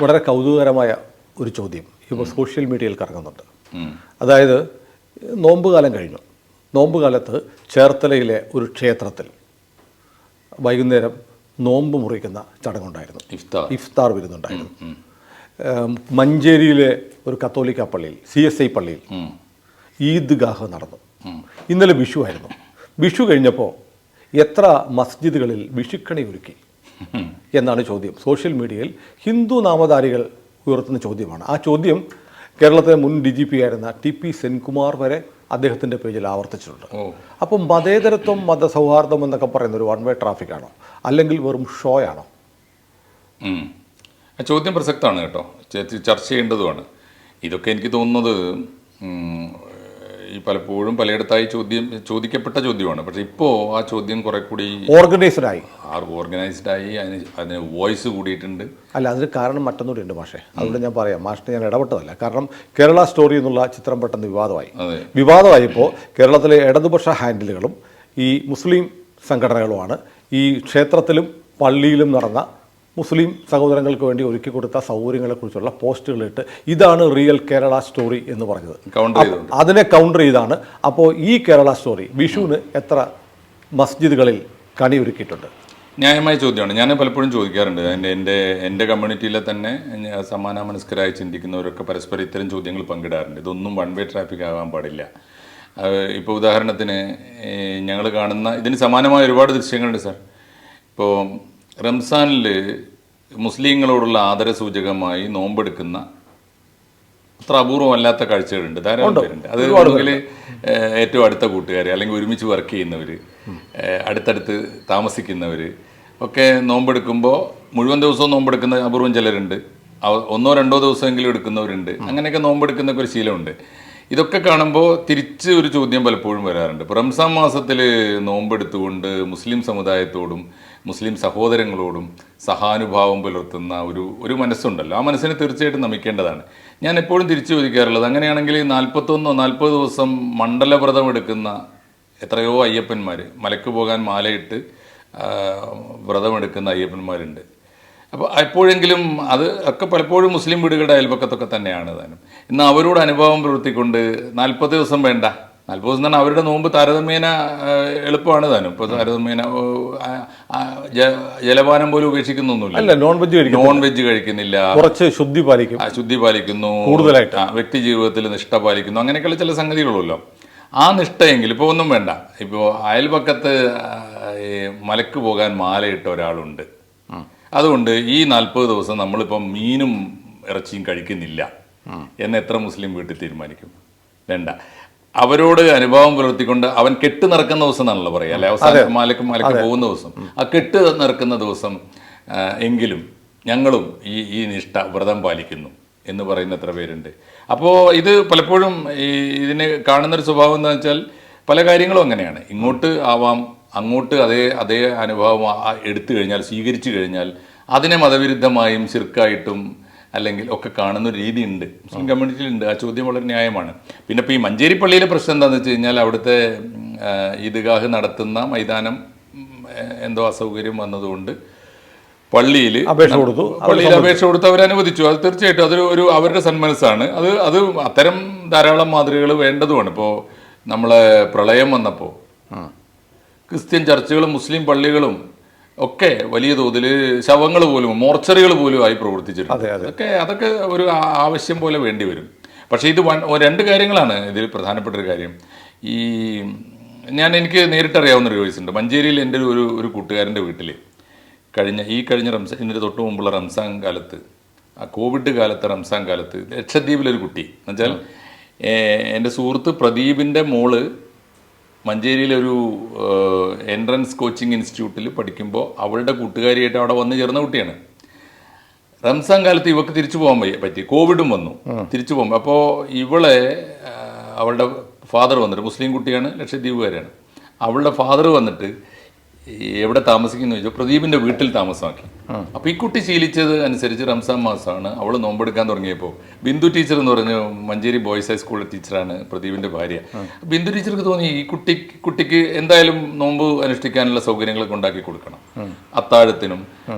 വളരെ കൗതുകകരമായ ഒരു ചോദ്യം ഇപ്പോൾ സോഷ്യൽ മീഡിയയിൽ കറങ്ങുന്നുണ്ട്. അതായത് നോമ്പ് കാലം കഴിഞ്ഞു. നോമ്പ് കാലത്ത് ചേർത്തലയിലെ ഒരു ക്ഷേത്രത്തിൽ വൈകുന്നേരം നോമ്പ് മുറിക്കുന്ന ചടങ്ങുണ്ടായിരുന്നു. ഇഫ്താർ വിരുന്നുണ്ടായിരുന്നു. മഞ്ചേരിയിലെ ഒരു കത്തോലിക്ക പള്ളിയിൽ CSI പള്ളിയിൽ ഈദ്ഗാഹ് നടന്നു. ഇന്നലെ വിഷു ആയിരുന്നു. വിഷു കഴിഞ്ഞപ്പോൾ എത്ര മസ്ജിദുകളിൽ വിഷുക്കണി ഒരുക്കി എന്നാണ് ചോദ്യം. സോഷ്യൽ മീഡിയയിൽ ഹിന്ദു നാമധാരികൾ ഉയർത്തുന്ന ചോദ്യമാണ്. ആ ചോദ്യം കേരളത്തിലെ മുൻ DGP ആയിരുന്ന TP സെൻകുമാർ വരെ അദ്ദേഹത്തിൻ്റെ പേജിൽ ആവർത്തിച്ചിട്ടുണ്ട്. അപ്പം മതേതരത്വം മതസൗഹാർദ്ദം എന്നൊക്കെ പറയുന്ന ഒരു 1 വേ ട്രാഫിക്കാണോ, അല്ലെങ്കിൽ വെറും ഷോ ആണോ? ചോദ്യം പ്രസക്തമാണ് കേട്ടോ, ചർച്ച ചെയ്യേണ്ടതുമാണ്. ഇതൊക്കെ എനിക്ക് തോന്നുന്നത് ഈ പലപ്പോഴും പലയിടത്തായി ചോദിക്കപ്പെട്ട ചോദ്യമാണ്. പക്ഷെ ഇപ്പോൾ ആ ചോദ്യം കുറെ കൂടി ഓർഗനൈസ്ഡായി അതിന് വോയിസ് കൂടിയിട്ടുണ്ട്. അല്ല, അതിന് കാരണം മറ്റൊന്നുകൂടി ഉണ്ട് മാഷേ. അതുകൊണ്ട് ഞാൻ പറയാം, മാഷിനെ ഞാൻ ഇടപെട്ടതല്ല. കാരണം കേരള സ്റ്റോറി എന്നുള്ള ചിത്രം പെട്ടെന്ന് വിവാദമായപ്പോൾ കേരളത്തിലെ ഇടതുപക്ഷ ഹാൻഡിലുകളും ഈ മുസ്ലിം സംഘടനകളുമാണ് ഈ ക്ഷേത്രത്തിലും പള്ളിയിലും നടന്ന മുസ്ലിം സഹോദരങ്ങൾക്ക് വേണ്ടി ഒരുക്കി കൊടുത്ത സൗകര്യങ്ങളെക്കുറിച്ചുള്ള പോസ്റ്റുകളിട്ട് ഇതാണ് റിയൽ കേരള സ്റ്റോറി എന്ന് പറഞ്ഞത്. അതിനെ കൗണ്ടർ ചെയ്താണ്. അപ്പോൾ ഈ കേരള സ്റ്റോറി വിഷുവിന് എത്ര മസ്ജിദുകളിൽ കണി ഒരുക്കിയിട്ടുണ്ട്? ന്യായമായ ചോദ്യമാണ്. ഞാൻ പലപ്പോഴും ചോദിക്കാറുണ്ട്. എൻ്റെ കമ്മ്യൂണിറ്റിയിലെ തന്നെ സമാന മനസ്കരായി ചിന്തിക്കുന്നവരൊക്കെ പരസ്പരം ഇത്തരം ചോദ്യങ്ങൾ പങ്കിടാറുണ്ട്. ഇതൊന്നും 1 വേ ട്രാഫിക് ആകാൻ പാടില്ല. ഇപ്പോൾ ഉദാഹരണത്തിന് ഞങ്ങൾ കാണുന്ന ഇതിന് സമാനമായ ഒരുപാട് ദൃശ്യങ്ങളുണ്ട് സാർ. ഇപ്പോൾ റംസാനിൽ മുസ്ലിങ്ങളോടുള്ള ആദരസൂചകമായി നോമ്പെടുക്കുന്ന അത്ര അപൂർവമല്ലാത്ത കാഴ്ചകളുണ്ട്, ധാരാളം പേരുണ്ട്. അത് ഒന്നുകിൽ ഏറ്റവും അടുത്ത കൂട്ടുകാർ, അല്ലെങ്കിൽ ഒരുമിച്ച് വർക്ക് ചെയ്യുന്നവർ, അടുത്തടുത്ത് താമസിക്കുന്നവർ ഒക്കെ നോമ്പെടുക്കുമ്പോൾ മുഴുവൻ ദിവസവും നോമ്പെടുക്കുന്ന അപൂർവം ചിലരുണ്ട്. 1 2 ദിവസമെങ്കിലും എടുക്കുന്നവരുണ്ട്. അങ്ങനെയൊക്കെ നോമ്പെടുക്കുന്നൊക്കെ ഒരു ശീലമുണ്ട്. ഇതൊക്കെ കാണുമ്പോൾ തിരിച്ച് ഒരു ചോദ്യം പലപ്പോഴും വരാറുണ്ട്. ഇപ്പോൾ റംസാൻ മാസത്തിൽ നോമ്പെടുത്തുകൊണ്ട് മുസ്ലിം സമുദായത്തോടും മുസ്ലിം സഹോദരങ്ങളോടും സഹാനുഭാവം പുലർത്തുന്ന ഒരു മനസ്സുണ്ടല്ലോ, ആ മനസ്സിനെ തീർച്ചയായിട്ടും നമിക്കേണ്ടതാണ്. ഞാൻ എപ്പോഴും തിരിച്ചു ചോദിക്കാറുള്ളത്, അങ്ങനെയാണെങ്കിൽ 41-40 ദിവസം മണ്ഡലവ്രതം എടുക്കുന്ന എത്രയോ അയ്യപ്പന്മാർ, മലക്ക് പോകാൻ മാലയിട്ട് വ്രതമെടുക്കുന്ന അയ്യപ്പന്മാരുണ്ട്. അപ്പോൾ എപ്പോഴെങ്കിലും അത് ഒക്കെ പലപ്പോഴും മുസ്ലിം വീടുകളുടെ അയൽപക്കത്തൊക്കെ തന്നെയാണ് താനും. എന്നാൽ അവരോട് അനുഭവം പ്രവർത്തിക്കൊണ്ട് 40 ദിവസം വേണ്ട, 40 ദിവസം തന്നെ അവരുടെ നോമ്പ് താരതമ്യേന എളുപ്പമാണ് താനും. ഇപ്പോൾ താരതമ്യേന ജലപാനം പോലും ഉപേക്ഷിക്കുന്നൊന്നുമില്ല. നോൺ വെജ് കഴിക്കുന്നില്ല, കുറച്ച് ശുദ്ധി പാലിക്കുന്നു, കൂടുതലായിട്ട് വ്യക്തി ജീവിതത്തിൽ നിഷ്ഠ പാലിക്കുന്നു, അങ്ങനെയൊക്കെയുള്ള ചില സംഗതികളുമല്ലോ. ആ നിഷ്ഠയെങ്കിൽ ഇപ്പോൾ ഒന്നും വേണ്ട. ഇപ്പോൾ അയൽപക്കത്ത് മലക്ക് പോകാൻ മാലയിട്ട ഒരാളുണ്ട്. അതുകൊണ്ട് ഈ 40 ദിവസം നമ്മളിപ്പം മീനും ഇറച്ചിയും കഴിക്കുന്നില്ല എന്ന് എത്ര മുസ്ലിം വീട്ടിൽ തീരുമാനിക്കും? വേണ്ട. അവരോട് അനുഭവം പുലർത്തിക്കൊണ്ട് അവൻ കെട്ട് നിറക്കുന്ന ദിവസം എന്നാണല്ലോ പറയുക, അല്ലെ? അവസാനം മലക്ക് പോകുന്ന ദിവസം, ആ കെട്ട് നിറക്കുന്ന ദിവസം എങ്കിലും ഞങ്ങളും ഈ നിഷ്ഠ വ്രതം പാലിക്കുന്നു എന്ന് പറയുന്ന എത്ര പേരുണ്ട്? അപ്പോൾ ഇത് പലപ്പോഴും ഇതിന് കാണുന്നൊരു സ്വഭാവം എന്താ വെച്ചാൽ, പല കാര്യങ്ങളും അങ്ങനെയാണ്. ഇങ്ങോട്ട് ആവാം, അങ്ങോട്ട് അതേ അനുഭവം എടുത്തു കഴിഞ്ഞാൽ, സ്വീകരിച്ചു കഴിഞ്ഞാൽ അതിനെ മതവിരുദ്ധമായും ശിർക്കായിട്ടും അല്ലെങ്കിൽ ഒക്കെ കാണുന്ന ഒരു രീതി ഉണ്ട്, മുസ്ലിം കമ്മ്യൂണിറ്റിയിലുണ്ട്. ആ ചോദ്യം വളരെ ന്യായമാണ്. പിന്നെ ഇപ്പോൾ ഈ മഞ്ചേരി പള്ളിയിലെ പ്രശ്നം എന്താണെന്ന് വെച്ച് കഴിഞ്ഞാൽ, അവിടുത്തെ ഈദ്ഗാഹ് നടത്തുന്ന മൈതാനം എന്തോ അസൗകര്യം വന്നതുകൊണ്ട് പള്ളിയിൽ അപേക്ഷ കൊടുത്ത് അവരനുവദിച്ചു. അത് തീർച്ചയായിട്ടും അതൊരു അവരുടെ സന്മനസ്സാണ്. അത് അത്തരം ധാരാളം മാതൃകകൾ വേണ്ടതുമാണ്. ഇപ്പോൾ നമ്മളെ പ്രളയം വന്നപ്പോൾ ക്രിസ്ത്യൻ ചർച്ചുകളും മുസ്ലിം പള്ളികളും ഒക്കെ വലിയ തോതിൽ ശവങ്ങൾ പോലും മോർച്ചറികൾ പോലും ആയി പ്രവർത്തിച്ചിട്ടുണ്ട്. അതൊക്കെ ഒരു ആവശ്യം പോലെ വേണ്ടി വരും. പക്ഷേ ഇത് 2 കാര്യങ്ങളാണ് ഇതിൽ പ്രധാനപ്പെട്ട ഒരു കാര്യം. എനിക്ക് നേരിട്ടറിയാവുന്നൊരു കേസുണ്ട്. മഞ്ചേരിയിൽ എൻ്റെ ഒരു കൂട്ടുകാരൻ്റെ വീട്ടിൽ കഴിഞ്ഞ റംസാൻ, ഇതിൻ്റെ തൊട്ട് മുമ്പുള്ള റംസാൻ കാലത്ത്, ആ കോവിഡ് കാലത്തെ റംസാൻ കാലത്ത് ലക്ഷദ്വീപിലൊരു കുട്ടി, എന്നുവെച്ചാൽ എൻ്റെ സുഹൃത്ത് പ്രദീപിൻ്റെ മോള് മഞ്ചേരിയിലൊരു എൻട്രൻസ് കോച്ചിങ് ഇൻസ്റ്റിറ്റ്യൂട്ടിൽ പഠിക്കുമ്പോൾ അവളുടെ കൂട്ടുകാരിയായിട്ട് അവിടെ വന്ന് ചേർന്ന കുട്ടിയാണ്. റംസാൻ കാലത്ത് ഇവക്ക് തിരിച്ചു പോകാൻ പറ്റി, കോവിഡും വന്നു, തിരിച്ചു പോകുമ്പോൾ. അപ്പോൾ അവളുടെ ഫാദർ വന്നിട്ട്, മുസ്ലിം കുട്ടിയാണ്, ലക്ഷദ്വീപുകാരാണ്, അവളുടെ ഫാദർ വന്നിട്ട് എവിടെ താമസിക്കുന്നു ചോദിച്ചാൽ പ്രദീപിൻ്റെ വീട്ടിൽ താമസമാക്കി. അപ്പോൾ ഈ കുട്ടി ശീലിച്ചത് അനുസരിച്ച് റംസാൻ മാസമാണ് അവൾ നോമ്പെടുക്കാൻ തുടങ്ങിയപ്പോൾ ബിന്ദു ടീച്ചർ എന്ന് പറഞ്ഞു, മഞ്ചേരി ബോയ്സ് ഹൈസ്കൂളിലെ ടീച്ചറാണ് പ്രദീപിൻ്റെ ഭാര്യ. ബിന്ദു ടീച്ചർക്ക് തോന്നി ഈ കുട്ടിക്ക് എന്തായാലും നോമ്പ് അനുഷ്ഠിക്കാനുള്ള സൗകര്യങ്ങളൊക്കെ ഉണ്ടാക്കി കൊടുക്കണം, അത്താഴത്തിനും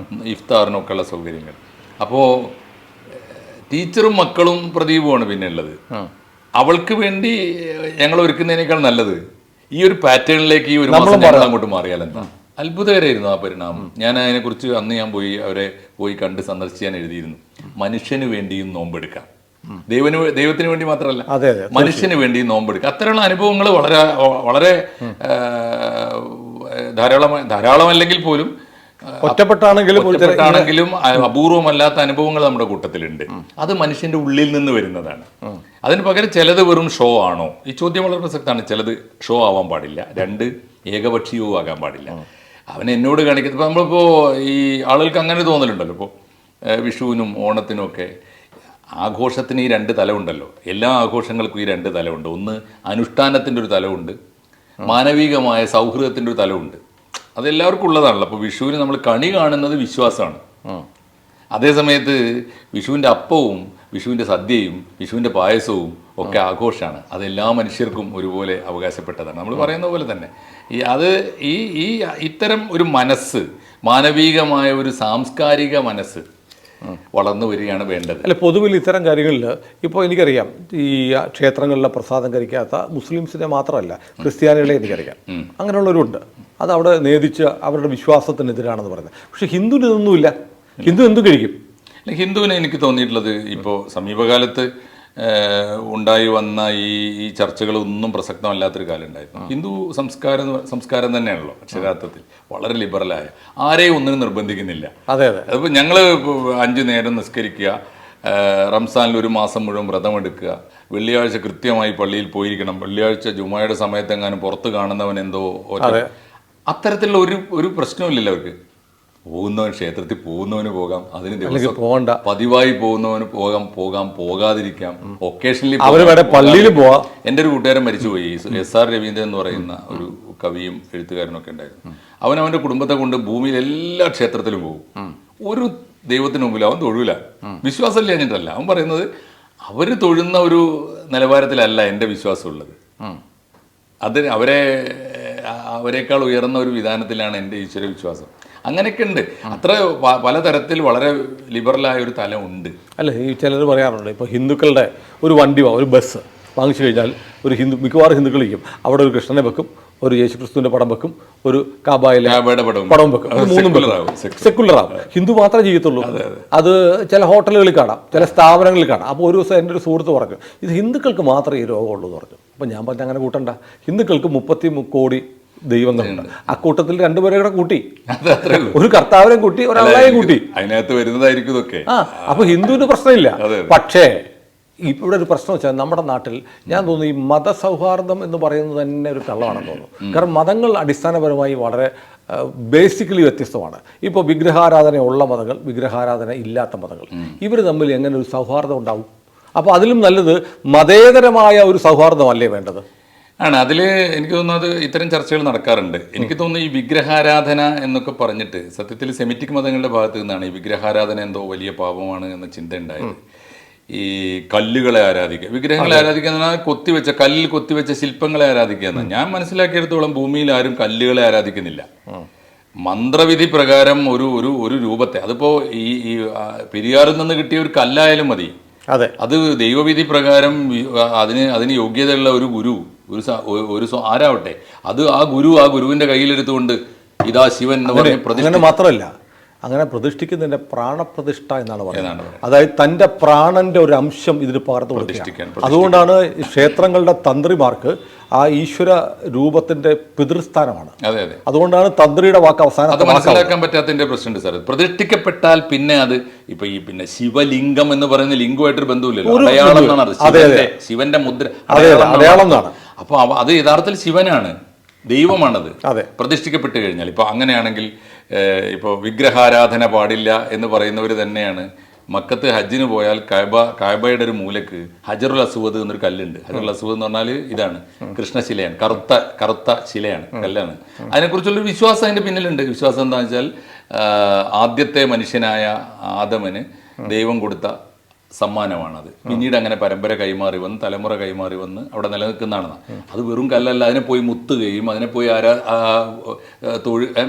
ഇഫ്താറിനും ഒക്കെ ഉള്ള സൗകര്യങ്ങൾ. അപ്പോൾ ടീച്ചറും മക്കളും പ്രദീപുമാണ് പിന്നെ ഉള്ളത്. അവൾക്ക് വേണ്ടി ഞങ്ങൾ ഒരുക്കുന്നതിനേക്കാൾ നല്ലത് ഈ ഒരു പാറ്റേണിലേക്ക് ഈ ഒരു മാസം ഞങ്ങൾ അങ്ങോട്ട് മാറിയാൽ എന്താ. അത്ഭുതകരമായിരുന്നു ആ പരിണാമം. ഞാൻ അതിനെക്കുറിച്ച് അന്ന് ഞാൻ അവരെ പോയി കണ്ട് സന്ദർശിച്ച് ഞാൻ എഴുതിയിരുന്നു. മനുഷ്യന് വേണ്ടിയും നോമ്പെടുക്കാം, ദൈവത്തിന് വേണ്ടി മാത്രമല്ല മനുഷ്യന് വേണ്ടിയും നോമ്പെടുക്കാം. അത്തരമുള്ള അനുഭവങ്ങൾ വളരെ വളരെ ധാരാളമല്ലെങ്കിൽ പോലും ഒറ്റപ്പെട്ടാണെങ്കിലും അപൂർവമല്ലാത്ത അനുഭവങ്ങൾ നമ്മുടെ കൂട്ടത്തിലുണ്ട്. അത് മനുഷ്യന്റെ ഉള്ളിൽ നിന്ന് വരുന്നതാണ്. അതിന് പകരം ചിലത് വെറും ഷോ ആണോ? ഈ ചോദ്യം വളരെ പ്രസക്തമാണ്. ചിലത് ഷോ ആവാൻ പാടില്ല, രണ്ട് ഏകപക്ഷീയവും ആകാൻ പാടില്ല. അവൻ എന്നോട് കാണിക്കുന്നത് ഇപ്പം നമ്മളിപ്പോൾ ഈ ആളുകൾക്ക് അങ്ങനെ തോന്നലുണ്ടല്ലോ. ഇപ്പോൾ വിഷുവിനും ഓണത്തിനും ഒക്കെ ആഘോഷത്തിന് ഈ രണ്ട് തലമുണ്ടല്ലോ. എല്ലാ ആഘോഷങ്ങൾക്കും ഈ രണ്ട് തലമുണ്ട്. ഒന്ന് അനുഷ്ഠാനത്തിൻ്റെ ഒരു തലമുണ്ട്, മാനവികമായ സൗഹൃദത്തിൻ്റെ ഒരു തലമുണ്ട്. അതെല്ലാവർക്കും ഉള്ളതാണല്ലോ. അപ്പോൾ വിഷുവിന് നമ്മൾ കണി കാണുന്നത് വിശ്വാസമാണ്. അതേസമയത്ത് വിഷുവിൻ്റെ അപ്പവും വിഷുവിൻ്റെ സദ്യയും വിഷുവിൻ്റെ പായസവും ഒക്കെ ആഘോഷമാണ്. അതെല്ലാ മനുഷ്യർക്കും ഒരുപോലെ അവകാശപ്പെട്ടതാണ്. നമ്മൾ പറയുന്ന പോലെ തന്നെ ഈ ഇത്തരം ഒരു മനസ്സ്, മാനവികമായ ഒരു സാംസ്കാരിക മനസ്സ് വളർന്നു വരികയാണ് വേണ്ടത്. അല്ല, പൊതുവിൽ ഇത്തരം കാര്യങ്ങളിൽ ഇപ്പോൾ എനിക്കറിയാം, ഈ ക്ഷേത്രങ്ങളിലെ പ്രസാദം കഴിക്കാത്ത മുസ്ലിംസിനെ മാത്രമല്ല ക്രിസ്ത്യാനികളെ എനിക്കറിയാം. അങ്ങനെയുള്ളവരുണ്ട്. അത് അവിടെ നേദിച്ച് അവരുടെ വിശ്വാസത്തിനെതിരാണെന്ന് പറയുന്നത്. പക്ഷെ ഹിന്ദുവിന് ഇതൊന്നുമില്ല. ഹിന്ദു എന്തും കഴിക്കും. ഹിന്ദുവിനെ എനിക്ക് തോന്നിയിട്ടുള്ളത് ഇപ്പോൾ സമീപകാലത്ത് ഉണ്ടായി വന്ന ഈ ചർച്ചകളൊന്നും പ്രസക്തമല്ലാത്തൊരു കാലം ഉണ്ടായിരുന്നു. ഹിന്ദു സംസ്കാരം തന്നെയാണല്ലോ അക്ഷരാർത്ഥത്തിൽ വളരെ ലിബറലായ, ആരെയും ഒന്നിനും നിർബന്ധിക്കുന്നില്ല. അതിപ്പോൾ ഞങ്ങൾ 5 നേരം നിസ്കരിക്കുക, റംസാനിൽ 1 മാസം മുഴുവൻ വ്രതമെടുക്കുക, വെള്ളിയാഴ്ച കൃത്യമായി പള്ളിയിൽ പോയിരിക്കണം, വെള്ളിയാഴ്ച ജുമായുടെ സമയത്തെങ്ങാനും പുറത്ത് കാണുന്നവൻ എന്തോ അത്തരത്തിലുള്ള ഒരു പ്രശ്നമില്ലല്ലോ അവർക്ക്. പോകുന്നവൻ ക്ഷേത്രത്തിൽ പോകുന്നവന് പോകാം, അതിന് ദിവസം പോകണ്ട, പതിവായി പോകുന്നവന് പോകാതിരിക്കാം, ഒക്കേഷണലി പള്ളിയിൽ പോവാം. എൻ്റെ ഒരു കൂട്ടുകാരൻ മരിച്ചുപോയി, SR രവീന്ദ്രൻ എന്ന് പറയുന്ന ഒരു കവിയും എഴുത്തുകാരനൊക്കെ ഉണ്ടായിരുന്നു. അവൻ്റെ കുടുംബത്തെ കൊണ്ട് ഭൂമിയിൽ എല്ലാ ക്ഷേത്രത്തിലും പോകും. ഒരു ദൈവത്തിന് മുമ്പിൽ അവൻ തൊഴൂല. വിശ്വാസമില്ല എന്നിട്ടല്ല, അവൻ പറയുന്നത് അവർ തൊഴുന്ന ഒരു നിലവാരത്തിലല്ല എൻ്റെ വിശ്വാസമുള്ളത്. അത് അവരെക്കാൾ ഉയർന്ന ഒരു വിധാനത്തിലാണ് എൻ്റെ ഈശ്വര വിശ്വാസം. അങ്ങനെയൊക്കെ ഉണ്ട്. അത്ര പലതരത്തിൽ വളരെ ലിബറലായ ഒരു തലം ഉണ്ട്. അല്ല, ഈ ചിലർ പറയാറുണ്ട്, ഇപ്പോൾ ഹിന്ദുക്കളുടെ ഒരു വണ്ടി ഒരു ബസ് വാങ്ങിച്ചു കഴിഞ്ഞാൽ മിക്കവാറും ഹിന്ദുക്കൾ ഇരിക്കും, അവിടെ ഒരു കൃഷ്ണനെ വെക്കും, ഒരു യേശുക്രിസ്തുവിന്റെ പടം വെക്കും, ഒരു കാബായിലെ പടം വെക്കും. അത് മൂന്നും സെക്കുലർ ആവും. ഹിന്ദു മാത്രമേ ചെയ്യത്തുള്ളൂ. അത് ചില ഹോട്ടലുകളിൽ കാണാം, ചില സ്ഥാപനങ്ങളിൽ കാണാം. അപ്പോൾ ഒരു ദിവസം എൻ്റെ ഒരു സുഹൃത്ത് പറഞ്ഞു, ഇത് ഹിന്ദുക്കൾക്ക് മാത്രമേ ഈ രോഗമുള്ളൂ എന്ന് പറഞ്ഞു. അപ്പോൾ ഞാൻ പറഞ്ഞു, അങ്ങനെ കൂട്ടണ്ട, ഹിന്ദുക്കൾക്ക് 30 കോടി ദൈവങ്ങളുണ്ട്. ആ കൂട്ടത്തിൽ 2 പേരെ കൂടെ കൂട്ടി, ഒരു കർത്താവിനെ കൂട്ടി, ഒരാളെയും കൂട്ടി, അതിനകത്ത് വരുന്നതായിരിക്കും ഇതൊക്കെ. അപ്പൊ ഹിന്ദുവിന് പ്രശ്നമില്ല. പക്ഷേ ഇവിടെ ഒരു പ്രശ്നം വെച്ചാൽ നമ്മുടെ നാട്ടിൽ ഞാൻ തോന്നുന്നു ഈ മതസൗഹാർദ്ദം എന്ന് പറയുന്നത് തന്നെ ഒരു കള്ളമാണെന്ന് തോന്നുന്നു. കാരണം മതങ്ങൾ അടിസ്ഥാനപരമായി വളരെ ബേസിക്കലി വ്യത്യസ്തമാണ്. ഇപ്പോൾ വിഗ്രഹാരാധന ഉള്ള മതങ്ങൾ, വിഗ്രഹാരാധന ഇല്ലാത്ത മതങ്ങൾ, ഇവർ തമ്മിൽ എങ്ങനെ ഒരു സൗഹാർദ്ദം ഉണ്ടാവും? അപ്പോൾ അതിലും നല്ലത് മതേതരമായ ഒരു സൗഹാർദ്ദമല്ലേ വേണ്ടത്? ആണ്. അതിൽ എനിക്ക് തോന്നുന്നത് ഇത്തരം ചർച്ചകൾ നടക്കാറുണ്ട്. എനിക്ക് തോന്നുന്നു ഈ വിഗ്രഹാരാധന എന്നൊക്കെ പറഞ്ഞിട്ട് സത്യത്തിൽ സെമിറ്റിക് മതങ്ങളുടെ ഭാഗത്ത് നിന്നാണ് ഈ വിഗ്രഹാരാധന എന്തോ വലിയ പാപമാണ് എന്ന ചിന്ത ഉണ്ടായത്. ഈ കല്ലുകളെ ആരാധിക്കുക, വിഗ്രഹങ്ങളെ ആരാധിക്കുക എന്ന് പറഞ്ഞാൽ കല്ലിൽ കൊത്തിവെച്ച ശില്പങ്ങളെ ആരാധിക്കുക എന്നാണ്. ഞാൻ മനസ്സിലാക്കിയെടുത്തോളം ഭൂമിയിൽ ആരും കല്ലുകളെ ആരാധിക്കുന്നില്ല. മന്ത്രവിധി പ്രകാരം ഒരു രൂപത്തെ, അതിപ്പോ ഈ പെരിയാറിൽ നിന്ന് കിട്ടിയ ഒരു കല്ലായാലും മതി, അത് ദൈവവിധി പ്രകാരം അതിന് യോഗ്യതയുള്ള ഒരു ഗുരു, ഒരു ആരാവട്ടെ, അത് ആ ഗുരുവിന്റെ കയ്യിലെടുത്തുകൊണ്ട് ഇതാ ശിവൻ എന്ന് പറഞ്ഞ് പ്രതിഷ്ഠ മാത്രമല്ല, അങ്ങനെ പ്രതിഷ്ഠിക്കുന്നതിന്റെ പ്രാണപ്രതിഷ്ഠ എന്നാണ് പറയുന്നത്. അതായത് തൻ്റെ പ്രാണന്റെ ഒരു അംശം ഇതിന് പകർന്നു കൊടുക്കുകയാണ്. അതുകൊണ്ടാണ് ക്ഷേത്രങ്ങളുടെ തന്ത്രിമാർക്ക് ആ ഈശ്വര രൂപത്തിന്റെ പിതൃസ്ഥാനമാണ്. അതുകൊണ്ടാണ് തന്ത്രിയുടെ വാക്ക് അവസാനം. അത് മനസ്സിലാക്കാൻ പറ്റാത്തതിന്റെ പ്രശ്നമുണ്ട് സാർ. പ്രതിഷ്ഠിക്കപ്പെട്ടാൽ പിന്നെ അത് പിന്നെ ശിവലിംഗം എന്ന് പറയുന്ന ലിംഗമായിട്ടൊരു ബന്ധമില്ലല്ലോ, അടയാളം എന്നാണ്. ശിവന്റെ മുദ്ര അടയാളം എന്നാണ്. അപ്പൊ അത് യഥാർത്ഥത്തിൽ ശിവനാണ്, ദൈവമാണത് പ്രതിഷ്ഠിക്കപ്പെട്ട് കഴിഞ്ഞാൽ. ഇപ്പൊ അങ്ങനെയാണെങ്കിൽ ഇപ്പോൾ വിഗ്രഹാരാധന പാടില്ല എന്ന് പറയുന്നവർ തന്നെയാണ് മക്കത്ത് ഹജ്ജിന് പോയാൽ കായബയുടെ ഒരു മൂലക്ക് ഹജറുൽ അസ്വദ് എന്നൊരു കല്ലുണ്ട്. ഹജറുൽ അസ്വദ് എന്ന് പറഞ്ഞാൽ ഇതാണ്, കൃഷ്ണശിലയാണ്, കറുത്ത ശിലയാണ്, കല്ലാണ്. അതിനെക്കുറിച്ചുള്ളൊരു വിശ്വാസം അതിൻ്റെ പിന്നിലുണ്ട്. വിശ്വാസം എന്താണെന്ന് വെച്ചാൽ ആദ്യത്തെ മനുഷ്യനായ ആദമന് ദൈവം കൊടുത്ത സമ്മാനമാണത്. പിന്നീട് അങ്ങനെ പരമ്പര കൈമാറി വന്ന് തലമുറ കൈമാറി വന്ന് അവിടെ നിലനിൽക്കുന്നതാണ്. അത് വെറും കല്ലല്ല, അതിനെ പോയി മുത്തുകയും അതിനെ പോയി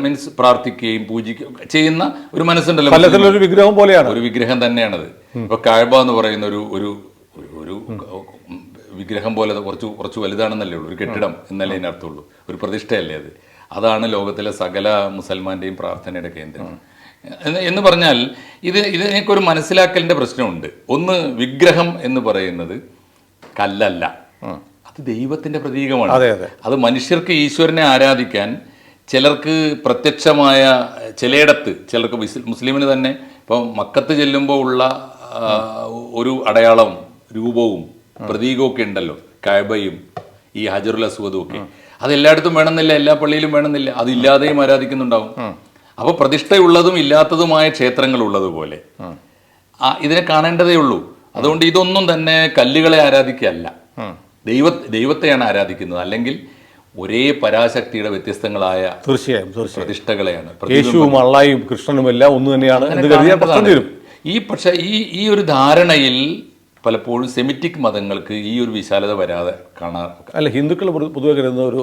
മീൻസ് പ്രാർത്ഥിക്കുകയും പൂജിക്കുകയും ചെയ്യുന്ന ഒരു മനസ്സുണ്ടല്ലോ. ഒരു വിഗ്രഹം പോലെയാണ്, ഒരു വിഗ്രഹം തന്നെയാണത്. ഇപ്പൊ കഅബ എന്ന് പറയുന്ന ഒരു വിഗ്രഹം പോലെ കുറച്ച് വലുതാണെന്നല്ലേ ഉള്ളൂ, ഒരു കെട്ടിടം എന്നല്ലേ അതിനർത്ഥമുള്ളൂ, ഒരു പ്രതിഷ്ഠയല്ലേ അത്. അതാണ് ലോകത്തിലെ സകല മുസൽമാന്റെയും പ്രാർത്ഥനയുടെ കേന്ദ്രം എന്ന് പറഞ്ഞാൽ ഇതിനൊക്കെ ഒരു മനസ്സിലാക്കലിന്റെ പ്രശ്നമുണ്ട്. ഒന്ന്, വിഗ്രഹം എന്ന് പറയുന്നത് കല്ലല്ല, അത് ദൈവത്തിന്റെ പ്രതീകമാണ്. അത് മനുഷ്യർക്ക് ഈശ്വരനെ ആരാധിക്കാൻ ചിലർക്ക് പ്രത്യക്ഷമായ ചിലയിടത്ത്, ചിലർക്ക് മുസ്ലിമിന് തന്നെ ഇപ്പം മക്കത്ത് ചെല്ലുമ്പോൾ ഉള്ള ഒരു അടയാളവും രൂപവും പ്രതീകവും ഒക്കെ ഉണ്ടല്ലോ, കഅബയും ഈ ഹജറുൽ അസ്വദും ഒക്കെ. അത് എല്ലായിടത്തും വേണമെന്നില്ല, എല്ലാ പള്ളിയിലും വേണമെന്നില്ല, അതില്ലാതെയും ആരാധിക്കുന്നുണ്ടാവും. അപ്പൊ പ്രതിഷ്ഠയുള്ളതും ഇല്ലാത്തതുമായ ക്ഷേത്രങ്ങൾ ഉള്ളതുപോലെ ഇതിനെ കാണേണ്ടതേ ഉള്ളൂ. അതുകൊണ്ട് ഇതൊന്നും തന്നെ കല്ലുകളെ ആരാധിക്കുകയല്ല, ദൈവത്തെയാണ് ആരാധിക്കുന്നത്. അല്ലെങ്കിൽ ഒരേ പരാശക്തിയുടെ വ്യത്യസ്തങ്ങളായ തീർച്ചയായും പ്രതിഷ്ഠകളെയാണ്. യേശുവും അള്ളായും കൃഷ്ണനും എല്ലാം ഒന്ന് തന്നെയാണ്. പക്ഷെ ഈ ഒരു ധാരണയിൽ പലപ്പോഴും സെമിറ്റിക് മതങ്ങൾക്ക് ഈ ഒരു വിശാലത വരാതെ കാണാൻ. അല്ല, ഹിന്ദുക്കൾ പൊതുവെ കരുതുന്ന ഒരു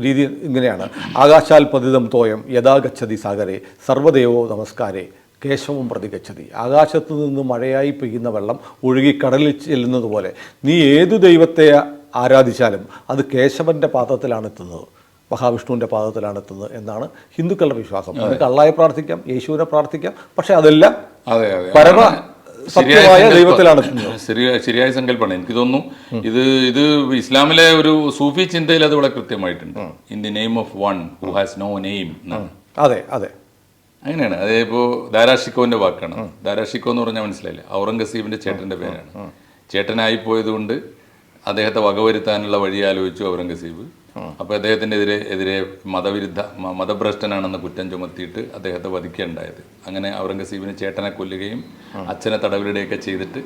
രീതി ഇങ്ങനെയാണ്: ആകാശാൽ പതിതം തോയം യഥാ ഗച്ഛതി സാഗരെ സർവ്വദേവോ നമസ്കാരേ കേശവം പ്രതിഗച്ഛതി. ആകാശത്തു നിന്ന് മഴയായി പെയ്യുന്ന വെള്ളം ഒഴുകി കടലിൽ ചെല്ലുന്നത് പോലെ നീ ഏതു ദൈവത്തെ ആരാധിച്ചാലും അത് കേശവന്റെ പാദത്തിലാണ് എത്തുന്നത്, മഹാവിഷ്ണുവിൻ്റെ പാദത്തിലാണ് എത്തുന്നത് എന്നാണ് ഹിന്ദുക്കളുടെ വിശ്വാസം. നമുക്ക് അള്ളായെ പ്രാർത്ഥിക്കാം, യേശുവിനെ പ്രാർത്ഥിക്കാം, പക്ഷെ അതെല്ലാം പരമ സത്യമായ ദൈവത്തിലാണ്. ശരിയായ സങ്കല്പമാണ്. എനിക്ക് തോന്നുന്നു ഇത് ഇസ്ലാമിലെ ഒരു സൂഫി ചിന്തയിൽ അത് വളരെ കൃത്യമായിട്ടുണ്ട്. In the name of one who has no name. അതെ, അങ്ങനെയാണ്. അതേപ്പോ ദാരാഷിക്കോന്റെ വാക്കാണ്. ദാരാഷിക്കോ എന്ന് പറഞ്ഞാൽ മനസ്സിലായില്ലേ, ഔറംഗസീബിന്റെ ചേട്ടന്റെ പേരാണ്. ചേട്ടനായി പോയത് കൊണ്ട് അദ്ദേഹത്തെ വകവരുത്താനുള്ള വഴി ആലോചിച്ചു ഔറംഗസീബ്. അപ്പോൾ അദ്ദേഹത്തിൻ്റെ എതിരെ മതഭ്രഷ്ടനാണെന്ന് കുറ്റം ചുമത്തിയിട്ട് അദ്ദേഹത്തെ വധിക്കുകയുണ്ടായത്. അങ്ങനെ ഔറംഗസീബിന് ചേട്ടനെ കൊല്ലുകയും അച്ഛനെ തടവിലിടുകയൊക്കെ ചെയ്തിട്ട്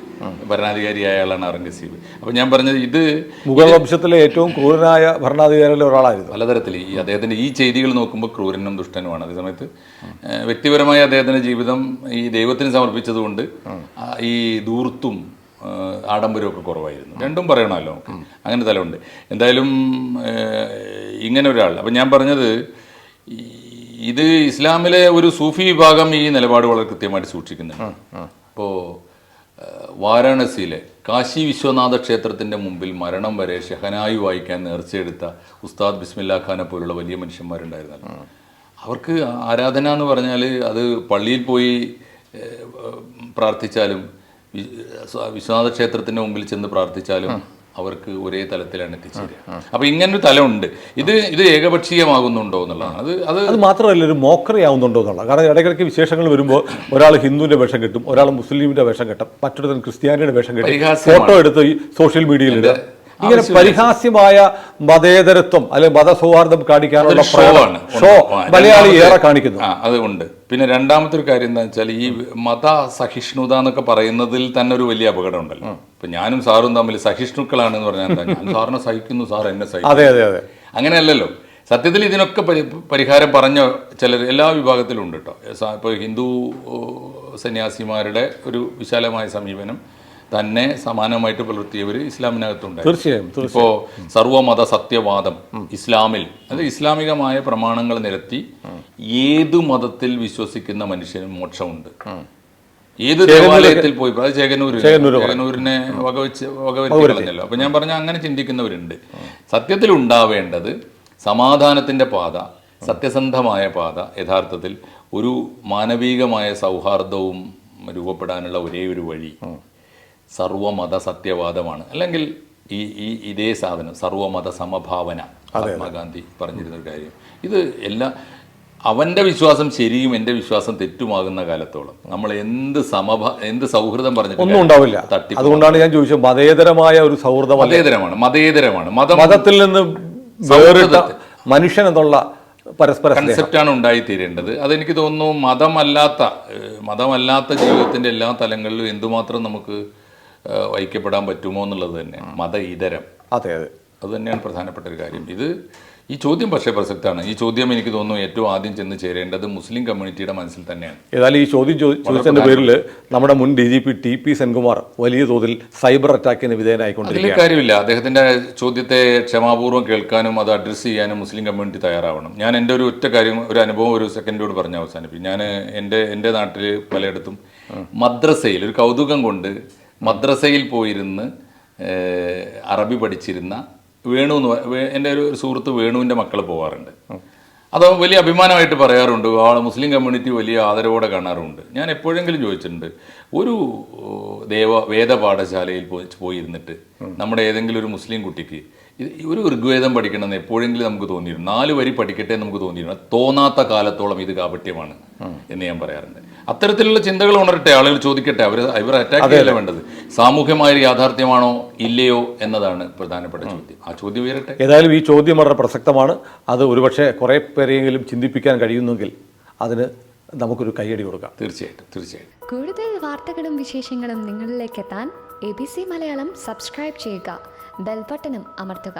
ഭരണാധികാരിയായ ആളാണ് ഔറംഗസീബ്. അപ്പോൾ ഞാൻ പറഞ്ഞത് ഇത് മുഗൾ വംശത്തിലെ ഏറ്റവും ക്രൂരനായ ഭരണാധികാരികളിൽ ഒരാളായിരുന്നു. പലതരത്തിൽ അദ്ദേഹത്തിൻ്റെ ഈ ചെയ്തികൾ നോക്കുമ്പോൾ ക്രൂരനും ദുഷ്ടനുമാണ്. അതേ സമയത്ത് വ്യക്തിപരമായി അദ്ദേഹത്തിൻ്റെ ജീവിതം ഈ ദൈവത്തിന് സമർപ്പിച്ചതുകൊണ്ട് ഈ ധൂർത്തും ആഡംബരമൊക്കെ കുറവായിരുന്നു. രണ്ടും പറയണമല്ലോ, അങ്ങനെ തലമുണ്ട്. എന്തായാലും ഇങ്ങനെ ഒരാൾ. അപ്പം ഞാൻ പറഞ്ഞത് ഇത് ഇസ്ലാമിലെ ഒരു സൂഫി വിഭാഗം ഈ നിലപാട് വളരെ കൃത്യമായിട്ട് സൂക്ഷിക്കുന്നുണ്ട്. ഇപ്പോൾ വാരാണസിയിലെ കാശി വിശ്വനാഥ ക്ഷേത്രത്തിൻ്റെ മുമ്പിൽ മരണം വരെ ഷെഹനായി വായിക്കാൻ നേർച്ചയെടുത്ത ഉസ്താദ് ബിസ്മില്ലാ ഖാനെ പോലുള്ള വലിയ മനുഷ്യന്മാരുണ്ടായിരുന്നല്ലോ. അവർക്ക് ആരാധന എന്ന് പറഞ്ഞാൽ അത് പള്ളിയിൽ പോയി പ്രാർത്ഥിച്ചാലും വിശ്വനാഥ ക്ഷേത്രത്തിന്റെ മുമ്പിൽ ചെന്ന് പ്രാർത്ഥിച്ചാലും അവർക്ക് ഒരേ തലത്തിലാണ് എത്തിച്ചേരുക. അപ്പൊ ഇങ്ങനൊരു തലമുണ്ട്. ഇത് ഏകപക്ഷീയമാകുന്നുണ്ടോ എന്നുള്ളതാണ്. അത് മാത്രമല്ല, ഒരു മോക്കറി ആവുന്നുണ്ടോ എന്നുള്ളത്. കാരണം ഇടയ്ക്കിടയ്ക്ക് വിശേഷങ്ങൾ വരുമ്പോൾ ഒരാൾ ഹിന്ദുവിന്റെ വേഷം കെട്ടും, ഒരാൾ മുസ്ലിമിന്റെ വേഷം കെട്ടും, മറ്റൊരു ക്രിസ്ത്യാനിയുടെ വേഷം കെട്ടും, ഫോട്ടോ എടുത്ത് ഈ സോഷ്യൽ മീഡിയയിൽ ഇടുക. ഇങ്ങനെ പരിഹാസ്യമായ മതേതരത്വം അല്ലെങ്കിൽ മതസൗഹാർദ്ദം കാണിക്കാനുള്ള ഷോ മലയാളി ഏറെ കാണിക്കുന്നു. അതുകൊണ്ട് പിന്നെ രണ്ടാമത്തെ ഒരു കാര്യം എന്താ വെച്ചാൽ, ഈ മത സഹിഷ്ണുത എന്നൊക്കെ പറയുന്നതിൽ തന്നെ ഒരു വലിയ അപകടം ഉണ്ടല്ലോ. ഇപ്പൊ ഞാനും സാറും തമ്മിൽ സഹിഷ്ണുക്കളാണെന്ന് പറഞ്ഞാൽ എന്താ, ഞാൻ സാറിനെ സഹിക്കുന്നു, സാർ എന്നെ സഹിക്കുന്നു. അങ്ങനെയല്ലല്ലോ. സത്യത്തിൽ ഇതിനൊക്കെ പരിഹാരം പറഞ്ഞ ചിലർ എല്ലാ വിഭാഗത്തിലും ഉണ്ട് കേട്ടോ. ഇപ്പോൾ ഹിന്ദു സന്യാസിമാരുടെ ഒരു വിശാലമായ സമീപനം തന്നെ സമാനമായിട്ട് പുലർത്തിയവർ ഇസ്ലാമിനകത്തുണ്ടായി. തീർച്ചയായും. ഇപ്പോൾ സർവമത സത്യവാദം ഇസ്ലാമിൽ, അത് ഇസ്ലാമികമായ പ്രമാണങ്ങൾ നിരത്തി ഏതു മതത്തിൽ വിശ്വസിക്കുന്ന മനുഷ്യനും മോക്ഷമുണ്ട്. ഏത് ദേവാലയത്തിൽ പോയി, അത് ചേകനൂരിനെ വകവെച്ചല്ലോ. അപ്പൊ ഞാൻ പറഞ്ഞ അങ്ങനെ ചിന്തിക്കുന്നവരുണ്ട്. സത്യത്തിൽ ഉണ്ടാവേണ്ടത് സമാധാനത്തിന്റെ പാത, സത്യസന്ധമായ പാത. യഥാർത്ഥത്തിൽ ഒരു മാനവികമായ സൗഹാർദ്ദവും രൂപപ്പെടാനുള്ള ഒരേ ഒരു വഴി സർവമത സത്യവാദമാണ്. അല്ലെങ്കിൽ ഇതേ സാധനം സർവമത സമഭാവന, മഹാത്മാഗാന്ധി പറഞ്ഞിരുന്നൊരു കാര്യം. ഇത് അവന്റെ വിശ്വാസം ശരിയും എൻ്റെ വിശ്വാസം തെറ്റുമാകുന്ന കാലത്തോളം നമ്മൾ എന്ത് സൗഹൃദം പറഞ്ഞിട്ടും ഉണ്ടാവില്ല. അതുകൊണ്ടാണ് ഞാൻ ചോദിച്ചത്, മതേതരമായ ഒരു സൗഹൃദം. മതേതരമാണ്. മതത്തിൽ നിന്ന് മനുഷ്യൻ എന്നുള്ള പരസ്പര കൺസെപ്റ്റാണ് ഉണ്ടായിത്തീരേണ്ടത്. അതെനിക്ക് തോന്നുന്നു മതമല്ലാത്ത ജീവിതത്തിന്റെ എല്ലാ തലങ്ങളിലും എന്തുമാത്രം നമുക്ക് ഐക്യപ്പെടാൻ പറ്റുമോ എന്നുള്ളത് തന്നെ മത ഇതരം. അതെ. അത് തന്നെയാണ് പ്രധാനപ്പെട്ട ഒരു കാര്യം. ഈ ചോദ്യം പക്ഷേ പ്രസക്തമാണ്. ഈ ചോദ്യം എനിക്ക് തോന്നുന്നു ഏറ്റവും ആദ്യം ചെന്ന് ചേരേണ്ടത് മുസ്ലിം കമ്മ്യൂണിറ്റിയുടെ മനസ്സിൽ തന്നെയാണ്. ഏതായാലും ഈ ചോദ്യം ചോദിച്ചതിന്റെ പേരിൽ നമ്മുടെ മുൻ DGP TP സെൻകുമാർ വലിയ തോതിൽ സൈബർ അറ്റാക്കിന് വിധേയനായിക്കൊണ്ടിരിക്കുകയാണ്. അതിൽ കാര്യമില്ല. അദ്ദേഹത്തിന്റെ ചോദ്യത്തെ ക്ഷമാപൂർവ്വം കേൾക്കാനും അത് അഡ്രസ്സ് ചെയ്യാനും മുസ്ലിം കമ്മ്യൂണിറ്റി തയ്യാറാവണം. ഞാൻ എൻ്റെ ഒരു ഒറ്റ കാര്യം, ഒരു അനുഭവം ഒരു സെക്കൻഡോട് പറഞ്ഞ് അവസാനിപ്പിക്കും. ഞാൻ എൻ്റെ നാട്ടിൽ പലയിടത്തും മദ്രസയിൽ ഒരു കൗതുകം കൊണ്ട് മദ്രസയിൽ പോയിരുന്ന് അറബി പഠിച്ചിരുന്ന വേണു എന്ന് എൻ്റെ ഒരു സുഹൃത്ത് വേണുവിൻ്റെ മക്കൾ പോകാറുണ്ട്. അത് വലിയ അഭിമാനമായിട്ട് പറയാറുണ്ട്. മുസ്ലിം കമ്മ്യൂണിറ്റി വലിയ ആദരവോടെ കാണാറുണ്ട്. ഞാൻ എപ്പോഴെങ്കിലും ചോദിച്ചിട്ടുണ്ട്, ഒരു വേദ പാഠശാലയിൽ പോയിരുന്നിട്ട് നമ്മുടെ ഏതെങ്കിലും ഒരു മുസ്ലിം കുട്ടിക്ക് ഒരു ഋഗ്വേദം പഠിക്കണമെന്ന് എപ്പോഴെങ്കിലും നമുക്ക് തോന്നിയിരുന്നു, 4 വരി പഠിക്കട്ടെ എന്ന് നമുക്ക് തോന്നിയിരുന്നു. തോന്നാത്ത കാലത്തോളം ഇത് കാപട്യമാണ് എന്ന് ഞാൻ പറയാറുണ്ട്. അത്തരത്തിലുള്ള ചിന്തകൾ ഉണരട്ടെ, ആളുകൾ ചോദിക്കട്ടെ. ഇവർ അറ്റാക്ക് ചെയ്യല്ല വേണ്ടത്. സാമൂഹ്യമായ യാഥാർത്ഥ്യമാണോ ഇല്ലയോ എന്നതാണ് പ്രധാനപ്പെട്ട ചോദ്യം. ആ ചോദ്യം ഉയരട്ടെ. ഏതായാലും ഈ ചോദ്യം വളരെ പ്രസക്തമാണ്. അത് ഒരുപക്ഷെ കുറേ പേരെങ്കിലും ചിന്തിപ്പിക്കാൻ കഴിയുന്നെങ്കിൽ അതിന് നമുക്കൊരു കൈയടി കൊടുക്കാം. തീർച്ചയായിട്ടും. കൂടുതൽ വാർത്തകളും വിശേഷങ്ങളും നിങ്ങളിലേക്ക് എത്താൻ ABC മലയാളം സബ്സ്ക്രൈബ് ചെയ്യുക, ബെൽ ബട്ടണും അമർത്തുക.